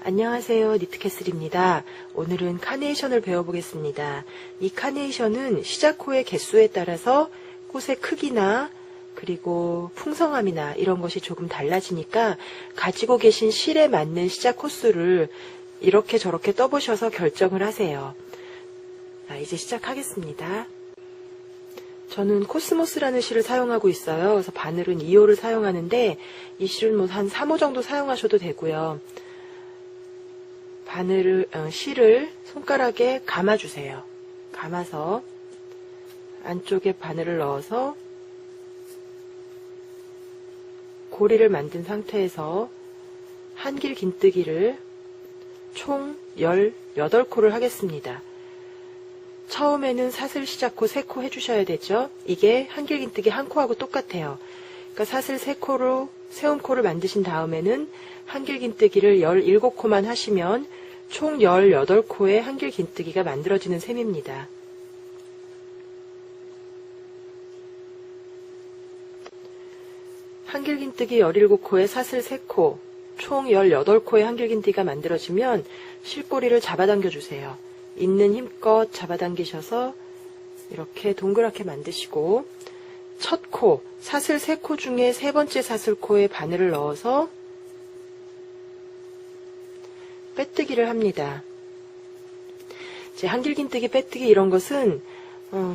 안녕하세요. 니트캐슬입니다. 오늘은 카네이션을 배워보겠습니다. 이 카네이션은 시작코의 개수에 따라서 꽃의 크기나 그리고 풍성함이나 이런 것이 조금 달라지니까 가지고 계신 실에 맞는 시작 코수를 이렇게 저렇게 떠보셔서 결정을 하세요. 이제 시작하겠습니다. 저는 코스모스라는 실을 사용하고 있어요. 그래서 바늘은 2호를 사용하는데 이 실은 한 3호 정도 사용하셔도 되고요. 실을 손가락에 감아주세요. 감아서 안쪽에 바늘을 넣어서 고리를 만든 상태에서 한길 긴뜨기를 총 18코를 하겠습니다. 처음에는 사슬 시작코 3코 해주셔야 되죠. 이게 한길 긴뜨기 1코하고 똑같아요. 그러니까 사슬 3코로 세움코를 만드신 다음에는 한길 긴뜨기를 17코만 하시면 총 18코의 한길 긴뜨기가 만들어지는 셈입니다. 한길 긴뜨기 17코에 사슬 3코, 총 18코의 한길 긴뜨기가 만들어지면 실꼬리를 잡아당겨 주세요. 있는 힘껏 잡아당기셔서 이렇게 동그랗게 만드시고 첫 코, 사슬 3코 중에 세 번째 사슬코에 바늘을 넣어서 빼뜨기를 합니다. 이제 한길 긴뜨기, 빼뜨기 이런 것은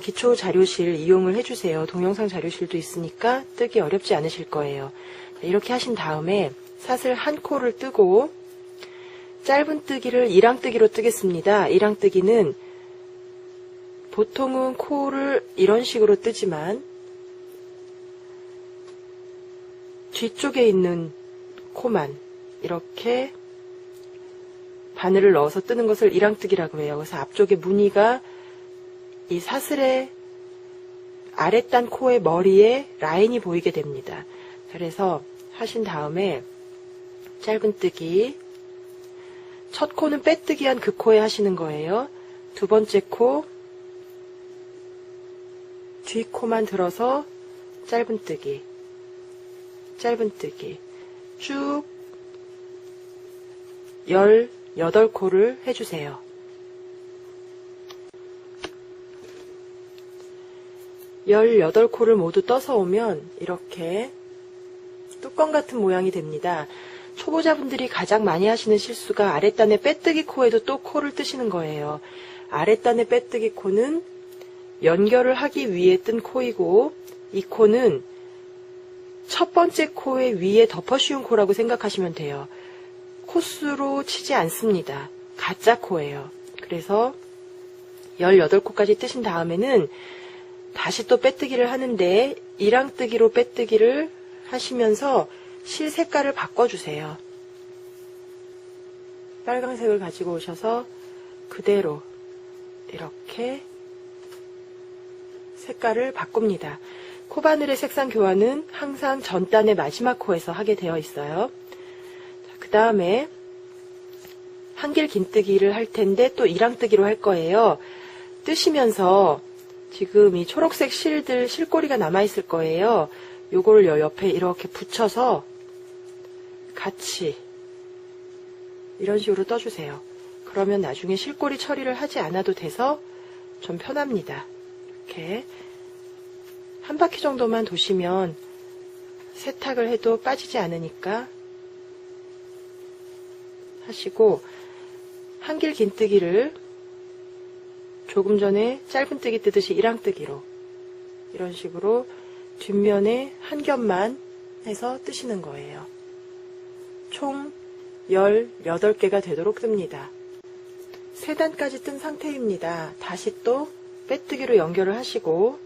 기초 자료실 이용을 해주세요. 동영상 자료실도 있으니까 뜨기 어렵지 않으실 거예요. 이렇게 하신 다음에 사슬 1코를 뜨고 짧은 뜨기를 이랑뜨기로 뜨겠습니다. 이랑뜨기는 보통은 코를 이런 식으로 뜨지만 뒤쪽에 있는 코만 이렇게 바늘을 넣어서 뜨는 것을 이랑뜨기라고 해요. 그래서 앞쪽에 무늬가 이 사슬의 아랫단 코의 머리에 라인이 보이게 됩니다. 그래서 하신 다음에 짧은 뜨기, 첫 코는 빼뜨기 한 그 코에 하시는 거예요. 두 번째 코, 뒤 코만 들어서 짧은 뜨기, 짧은 뜨기 쭉 18코를 해주세요. (18) 코를 모두 떠서 오면 이렇게 뚜껑 같은 모양이 됩니다. 초보자분들이 가장 많이 하시는 실수가 아랫단의 빼뜨기 코에도 또 코를 뜨시는 거예요. 아랫단의 빼뜨기 코는 연결을 하기 위해 뜬 코이고 이 코는 첫 번째 코의 위에 덮어 씌운 코라고 생각하시면 돼요. 코수로 치지 않습니다. 가짜 코예요. 그래서 18코까지 뜨신 다음에는 다시 또 빼뜨기를 하는데 이랑뜨기로 빼뜨기를 하시면서 실 색깔을 바꿔주세요. 빨강색을 가지고 오셔서 그대로 이렇게 색깔을 바꿉니다. 코바늘의 색상 교환은 항상 전단의 마지막 코에서 하게 되어 있어요. 그 다음에 한길 긴뜨기를 할 텐데 또 이랑뜨기로 할 거예요. 뜨시면서 지금 이 초록색 실꼬리가 남아있을 거예요. 요걸 옆에 이렇게 붙여서 같이 이런 식으로 떠주세요. 그러면 나중에 실꼬리 처리를 하지 않아도 돼서 좀 편합니다. 이렇게 한 바퀴 정도만 도시면 세탁을 해도 빠지지 않으니까 하시고 한길 긴뜨기를 조금 전에 짧은 뜨기 뜨듯이 이랑뜨기로 이런 식으로 뒷면에 한 겹만 해서 뜨시는 거예요. 총 18개가 되도록 뜹니다. 3단까지 뜬 상태입니다. 다시 또 빼뜨기로 연결을 하시고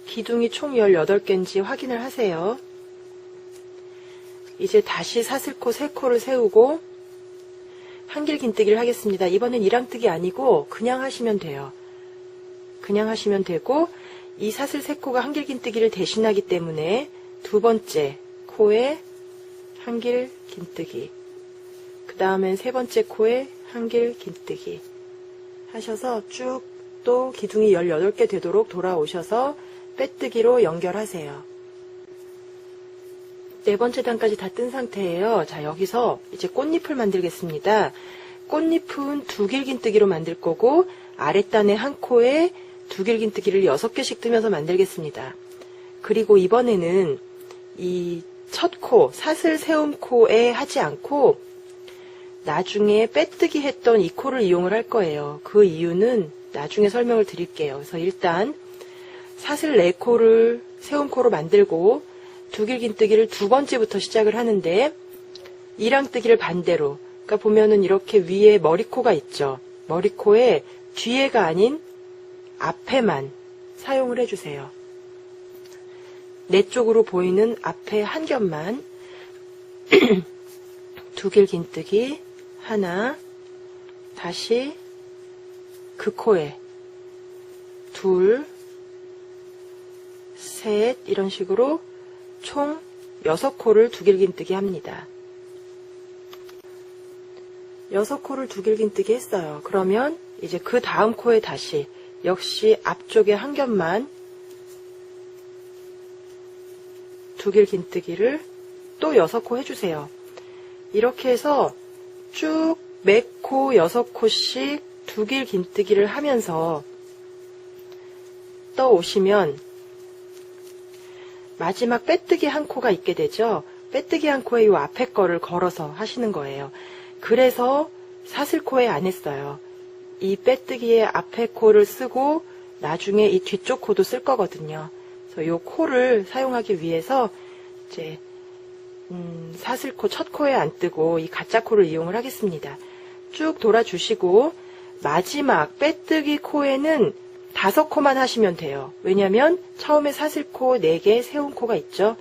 기둥이 총 18개인지 확인을 하세요. 이제 다시 사슬코 3코를 세우고 한길 긴뜨기를 하겠습니다. 이번엔 이랑뜨기 아니고 그냥 하시면 돼요. 그냥 하시면 되고 이 사슬 3코가 한길 긴뜨기를 대신하기 때문에 두 번째 코에 한길 긴뜨기, 그 다음엔 세 번째 코에 한길 긴뜨기 하셔서 쭉 또 기둥이 18개 되도록 돌아오셔서 빼뜨기로 연결하세요. 네 번째 단까지 다 뜬 상태예요. 자, 여기서 이제 꽃잎을 만들겠습니다. 꽃잎은 두 길긴뜨기로 만들 거고 아랫단의 한 코에 두 길긴뜨기를 6개씩 뜨면서 만들겠습니다. 그리고 이번에는 이 첫 코, 사슬 세움 코에 하지 않고 나중에 빼뜨기 했던 이 코를 이용을 할 거예요. 그 이유는 나중에 설명을 드릴게요. 그래서 일단 사슬 4코를 세움 코로 만들고 두 길긴뜨기를 두 번째부터 시작을 하는데 이랑뜨기를 반대로, 그러니까 보면은 이렇게 위에 머리코가 있죠. 머리코에 뒤에가 아닌 앞에만 사용을 해주세요. 내 쪽으로 보이는 앞에 한 겹만 두 길긴뜨기 하나, 다시 그 코에 둘, 셋, 이런 식으로 총 6코를 두 길긴뜨기 합니다. 6코를 두 길긴뜨기 했어요. 그러면 이제 그 다음 코에 다시 역시 앞쪽에 한 겹만 두 길긴뜨기를 또 6코 해주세요. 이렇게 해서 쭉 매 코 6코씩 두 길긴뜨기를 하면서 떠오시면 마지막 빼뜨기 한 코가 있게 되죠. 빼뜨기 한 코에 이 앞에 거를 걸어서 하시는 거예요. 그래서 사슬코에 안 했어요. 이 빼뜨기의 앞에 코를 쓰고 나중에 이 뒤쪽 코도 쓸 거거든요. 그래서 이 코를 사용하기 위해서 이제 사슬코 첫 코에 안 뜨고 이 가짜 코를 이용을 하겠습니다. 쭉 돌아주시고 마지막 빼뜨기 코에는 5코만 하시면 돼요. 왜냐면 처음에 사슬코 4개, 세움코가 있죠.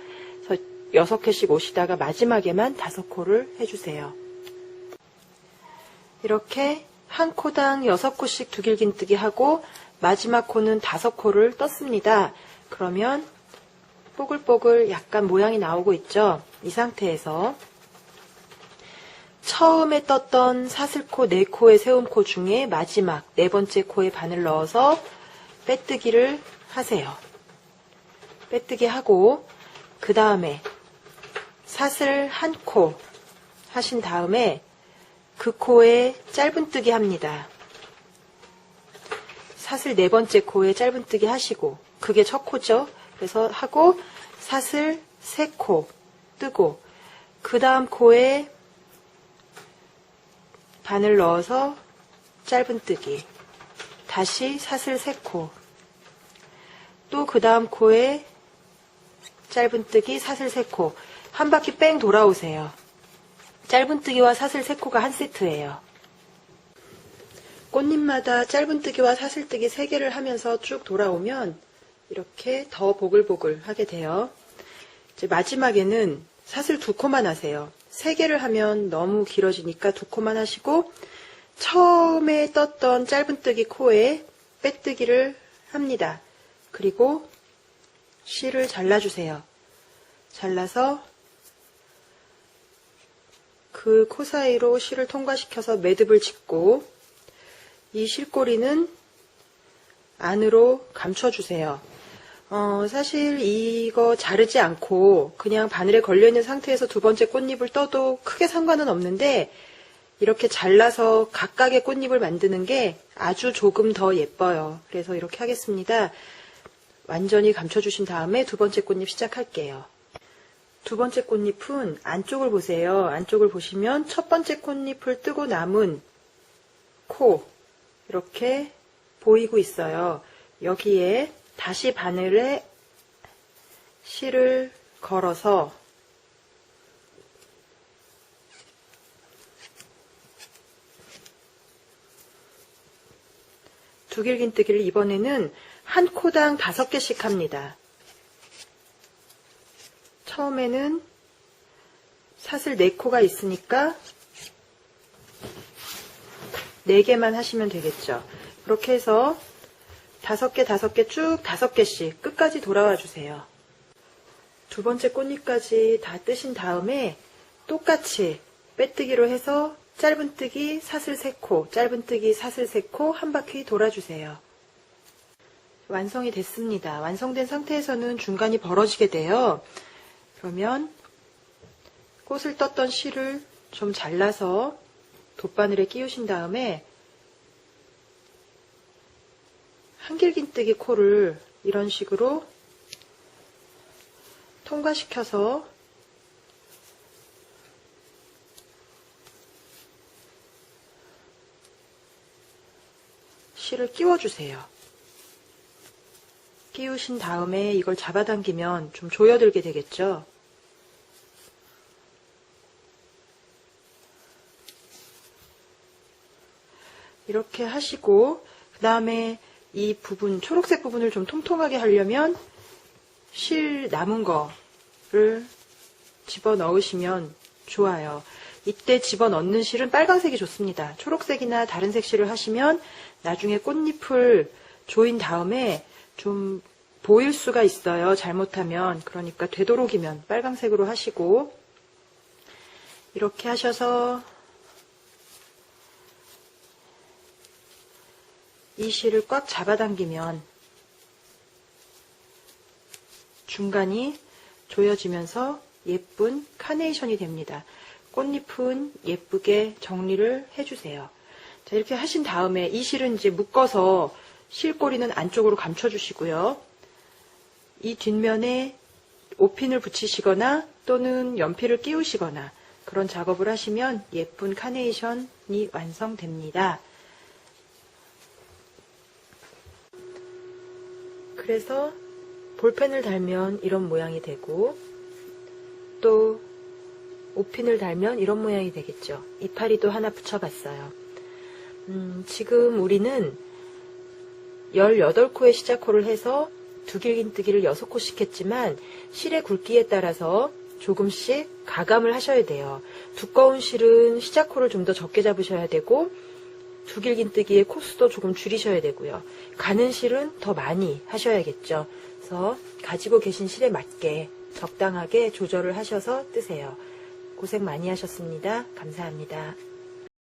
그래서 6개씩 오시다가 마지막에만 5코를 해주세요. 이렇게 한 코당 6코씩 두 길긴뜨기 하고 마지막 코는 5코를 떴습니다. 그러면 뽀글뽀글 약간 모양이 나오고 있죠. 이 상태에서 처음에 떴던 사슬코 4코의 세움코 중에 마지막 4번째 코에 바늘 넣어서 빼뜨기를 하세요. 빼뜨기 하고 그 다음에 사슬 한 코 하신 다음에 그 코에 짧은뜨기 합니다. 사슬 4번째 코에 짧은뜨기 하시고, 그게 첫 코죠. 그래서 하고 사슬 3코 뜨고 그 다음 코에 바늘 넣어서 짧은뜨기, 다시 사슬 3코, 또 그 다음 코에 짧은뜨기, 사슬 3코, 한 바퀴 뺑 돌아오세요. 짧은뜨기와 사슬 3코가 한 세트예요. 꽃잎마다 짧은뜨기와 사슬뜨기 3개를 하면서 쭉 돌아오면 이렇게 더 보글보글 하게 돼요. 이제 마지막에는 사슬 2코만 하세요. 3개를 하면 너무 길어지니까 2코만 하시고 처음에 떴던 짧은뜨기 코에 빼뜨기를 합니다. 그리고 실을 잘라주세요. 잘라서 그 코 사이로 실을 통과시켜서 매듭을 짓고 이 실꼬리는 안으로 감춰주세요. 사실 이거 자르지 않고 그냥 바늘에 걸려있는 상태에서 두 번째 꽃잎을 떠도 크게 상관은 없는데 이렇게 잘라서 각각의 꽃잎을 만드는 게 아주 조금 더 예뻐요. 그래서 이렇게 하겠습니다. 완전히 감춰주신 다음에 두 번째 꽃잎 시작할게요. 두 번째 꽃잎은 안쪽을 보세요. 안쪽을 보시면 첫 번째 꽃잎을 뜨고 남은 코 이렇게 보이고 있어요. 여기에 다시 바늘에 실을 걸어서 두 길긴뜨기를 이번에는 한 코당 5개씩 합니다. 처음에는 사슬 4코가 있으니까 4개만 하시면 되겠죠. 그렇게 해서 5개, 5개 쭉 5개씩 끝까지 돌아와 주세요. 두 번째 꽃잎까지 다 뜨신 다음에 똑같이 빼뜨기로 해서 짧은뜨기, 사슬 3코, 짧은뜨기, 사슬 3코 한 바퀴 돌아주세요. 완성이 됐습니다. 완성된 상태에서는 중간이 벌어지게 돼요. 그러면 꽃을 떴던 실을 좀 잘라서 돗바늘에 끼우신 다음에 한길긴뜨기 코를 이런 식으로 통과시켜서 실을 끼워주세요. 끼우신 다음에 이걸 잡아당기면 좀 조여들게 되겠죠. 이렇게 하시고 그 다음에 이 부분, 초록색 부분을 좀 통통하게 하려면 실 남은 거를 집어넣으시면 좋아요. 이때 집어넣는 실은 빨간색이 좋습니다. 초록색이나 다른 색 실을 하시면 나중에 꽃잎을 조인 다음에 좀 보일 수가 있어요. 잘못하면. 그러니까 되도록이면 빨간색으로 하시고 이렇게 하셔서 이 실을 꽉 잡아당기면 중간이 조여지면서 예쁜 카네이션이 됩니다. 꽃잎은 예쁘게 정리를 해주세요. 자, 이렇게 하신 다음에 이 실은 이제 묶어서 실꼬리는 안쪽으로 감춰주시고요. 이 뒷면에 옷핀을 붙이시거나 또는 연필을 끼우시거나 그런 작업을 하시면 예쁜 카네이션이 완성됩니다. 그래서 볼펜을 달면 이런 모양이 되고 또 옷핀을 달면 이런 모양이 되겠죠. 이파리도 하나 붙여봤어요. 지금 우리는 18코의 시작코를 해서 두길긴뜨기를 6코씩 했지만 실의 굵기에 따라서 조금씩 가감을 하셔야 돼요. 두꺼운 실은 시작코를 좀 더 적게 잡으셔야 되고 두길긴뜨기의 코수도 조금 줄이셔야 되고요. 가는 실은 더 많이 하셔야겠죠. 그래서 가지고 계신 실에 맞게 적당하게 조절을 하셔서 뜨세요. 고생 많이 하셨습니다. 감사합니다.